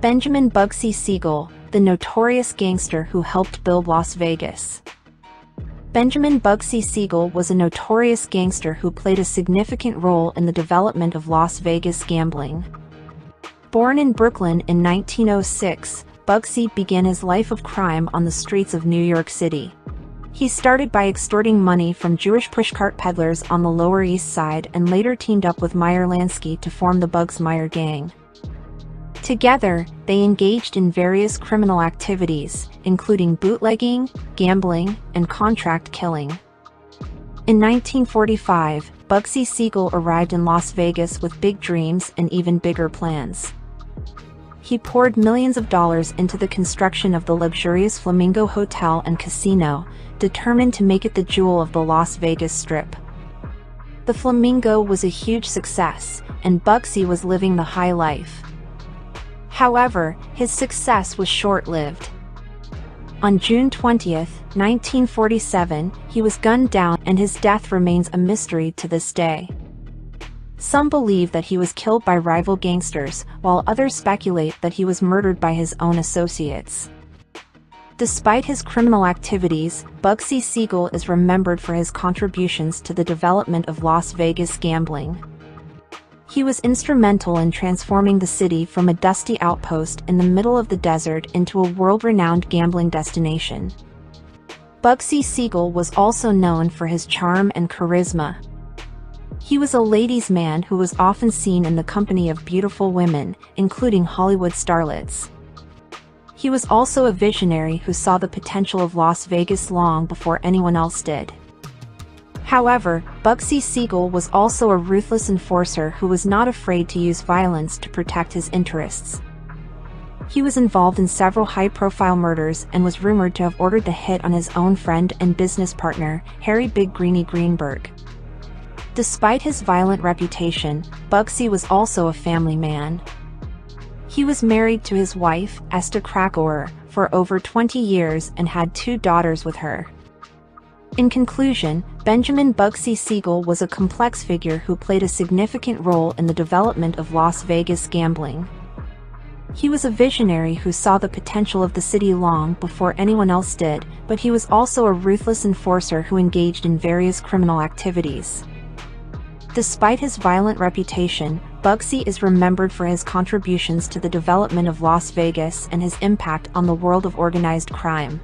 Benjamin Bugsy Siegel, the notorious gangster who helped build Las Vegas. Benjamin Bugsy Siegel was a notorious gangster who played a significant role in the development of Las Vegas gambling. Born in Brooklyn in 1906, Bugsy began his life of crime on the streets of New York City. He started by extorting money from Jewish pushcart peddlers on the Lower East Side and later teamed up with Meyer Lansky to form the Bugs Meyer Gang. Together, they engaged in various criminal activities, including bootlegging, gambling, and contract killing. In 1945, Bugsy Siegel arrived in Las Vegas with big dreams and even bigger plans. He poured millions of dollars into the construction of the luxurious Flamingo Hotel and Casino, determined to make it the jewel of the Las Vegas Strip. The Flamingo was a huge success, and Bugsy was living the high life. However, his success was short-lived. On June 20, 1947, he was gunned down and his death remains a mystery to this day. Some believe that he was killed by rival gangsters, while others speculate that he was murdered by his own associates. Despite his criminal activities, Bugsy Siegel is remembered for his contributions to the development of Las Vegas gambling. He was instrumental in transforming the city from a dusty outpost in the middle of the desert into a world-renowned gambling destination. Bugsy Siegel was also known for his charm and charisma. He was a ladies' man who was often seen in the company of beautiful women, including Hollywood starlets. He was also a visionary who saw the potential of Las Vegas long before anyone else did. However, Bugsy Siegel was also a ruthless enforcer who was not afraid to use violence to protect his interests. He was involved in several high-profile murders and was rumored to have ordered the hit on his own friend and business partner, Harry Big Greenie Greenberg. Despite his violent reputation, Bugsy was also a family man. He was married to his wife, Esther Krakauer, for over 20 years and had 2 daughters with her. In conclusion, Benjamin Bugsy Siegel was a complex figure who played a significant role in the development of Las Vegas gambling. He was a visionary who saw the potential of the city long before anyone else did, but he was also a ruthless enforcer who engaged in various criminal activities. Despite his violent reputation, Bugsy is remembered for his contributions to the development of Las Vegas and his impact on the world of organized crime.